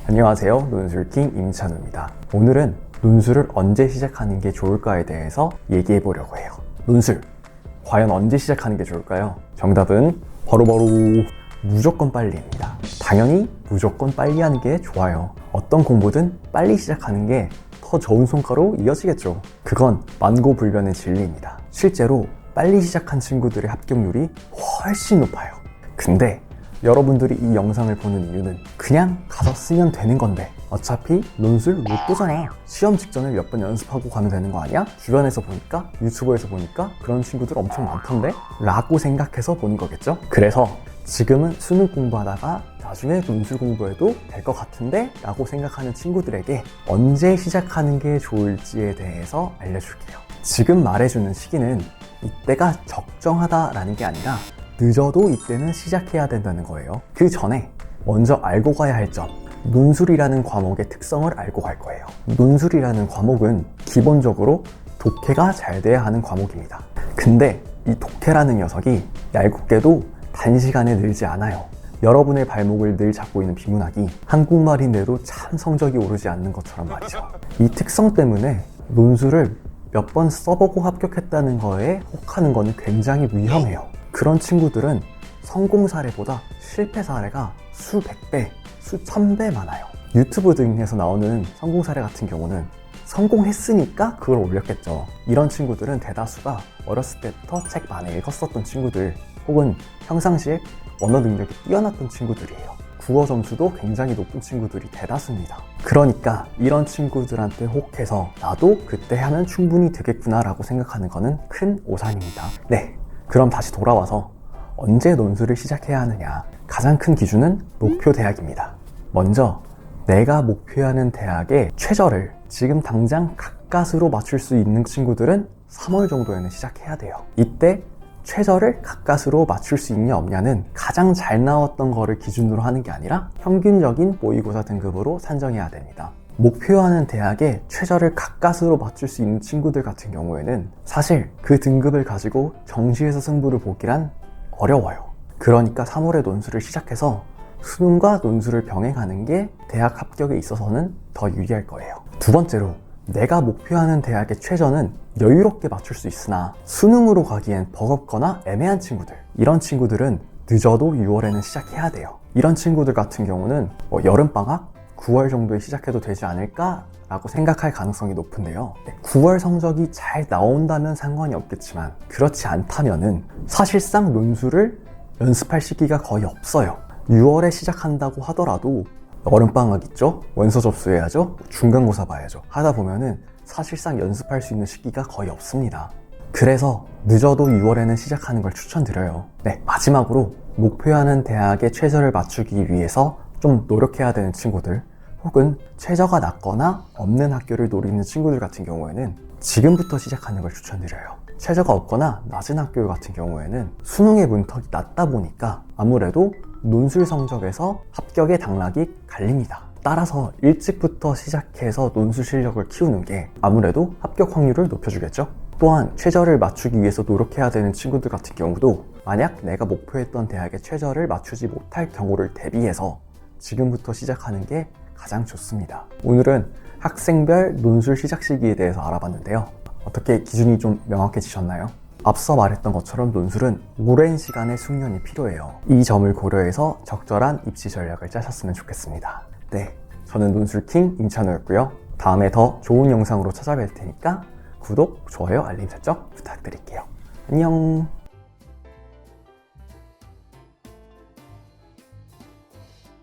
안녕하세요. 논술킹 임찬우입니다. 오늘은 논술을 언제 시작하는 게 좋을까에 대해서 얘기해 보려고 해요. 논술, 과연 언제 시작하는 게 좋을까요? 정답은 바로바로 무조건 빨리입니다. 당연히 무조건 빨리 하는 게 좋아요. 어떤 공부든 빨리 시작하는 게 더 좋은 성과로 이어지겠죠. 그건 만고불변의 진리입니다. 실제로 빨리 시작한 친구들의 합격률이 훨씬 높아요. 근데 여러분들이 이 영상을 보는 이유는 그냥 가서 쓰면 되는 건데 어차피 논술 못 보잖아. 시험 직전에 몇 번 연습하고 가면 되는 거 아니야? 주변에서 보니까, 유튜브에서 보니까 그런 친구들 엄청 많던데? 라고 생각해서 보는 거겠죠? 그래서 지금은 수능 공부하다가 나중에 논술 공부해도 될 것 같은데? 라고 생각하는 친구들에게 언제 시작하는 게 좋을지에 대해서 알려줄게요. 지금 말해주는 시기는 이때가 적정하다라는 게 아니라 늦어도 이때는 시작해야 된다는 거예요. 그 전에 먼저 알고 가야 할 점, 논술이라는 과목의 특성을 알고 갈 거예요. 논술이라는 과목은 기본적으로 독해가 잘 돼야 하는 과목입니다. 근데 이 독해라는 녀석이 얄궂게도 단시간에 늘지 않아요. 여러분의 발목을 늘 잡고 있는 비문학이 한국말인데도 참 성적이 오르지 않는 것처럼 말이죠. 이 특성 때문에 논술을 몇 번 써보고 합격했다는 거에 혹하는 거는 굉장히 위험해요. 그런 친구들은 성공 사례보다 실패 사례가 수백 배, 수천 배 많아요. 유튜브 등에서 나오는 성공 사례 같은 경우는 성공했으니까 그걸 올렸겠죠. 이런 친구들은 대다수가 어렸을 때부터 책 많이 읽었었던 친구들, 혹은 평상시에 언어 능력이 뛰어났던 친구들이에요. 국어 점수도 굉장히 높은 친구들이 대다수입니다. 그러니까 이런 친구들한테 혹해서 나도 그때 하면 충분히 되겠구나 라고 생각하는 거는 큰 오산입니다. 네, 그럼 다시 돌아와서 언제 논술을 시작해야 하느냐. 가장 큰 기준은 목표 대학입니다. 먼저 내가 목표하는 대학의 최저를 지금 당장 가까스로 맞출 수 있는 친구들은 3월 정도에는 시작해야 돼요. 이때 최저를 가까스로 맞출 수 있냐 없냐는 가장 잘 나왔던 거를 기준으로 하는 게 아니라 평균적인 모의고사 등급으로 산정해야 됩니다. 목표하는 대학의 최저를 가까스로 맞출 수 있는 친구들 같은 경우에는 사실 그 등급을 가지고 정시에서 승부를 보기란 어려워요. 그러니까 3월에 논술을 시작해서 수능과 논술을 병행하는 게 대학 합격에 있어서는 더 유리할 거예요. 두 번째로, 내가 목표하는 대학의 최저는 여유롭게 맞출 수 있으나 수능으로 가기엔 버겁거나 애매한 친구들, 이런 친구들은 늦어도 6월에는 시작해야 돼요. 이런 친구들 같은 경우는 여름방학 9월 정도에 시작해도 되지 않을까 라고 생각할 가능성이 높은데요. 9월 성적이 잘 나온다면 상관이 없겠지만 그렇지 않다면은 사실상 논술을 연습할 시기가 거의 없어요. 6월에 시작한다고 하더라도 여름방학 있죠? 원서 접수해야죠? 중간고사 봐야죠. 하다 보면은 사실상 연습할 수 있는 시기가 거의 없습니다. 그래서 늦어도 6월에는 시작하는 걸 추천드려요. 네, 마지막으로 목표하는 대학의 최저를 맞추기 위해서 좀 노력해야 되는 친구들, 혹은 최저가 낮거나 없는 학교를 노리는 친구들 같은 경우에는 지금부터 시작하는 걸 추천드려요. 최저가 없거나 낮은 학교 같은 경우에는 수능의 문턱이 낮다 보니까 아무래도 논술 성적에서 합격의 당락이 갈립니다. 따라서 일찍부터 시작해서 논술 실력을 키우는 게 아무래도 합격 확률을 높여주겠죠. 또한 최저를 맞추기 위해서 노력해야 되는 친구들 같은 경우도 만약 내가 목표했던 대학의 최저를 맞추지 못할 경우를 대비해서 지금부터 시작하는 게 가장 좋습니다. 오늘은 학생별 논술 시작 시기에 대해서 알아봤는데요. 어떻게 기준이 좀 명확해지셨나요? 앞서 말했던 것처럼 논술은 오랜 시간의 숙련이 필요해요. 이 점을 고려해서 적절한 입시 전략을 짜셨으면 좋겠습니다. 네, 저는 논술킹 임찬우였고요. 다음에 더 좋은 영상으로 찾아뵐 테니까 구독, 좋아요, 알림 설정 부탁드릴게요. 안녕.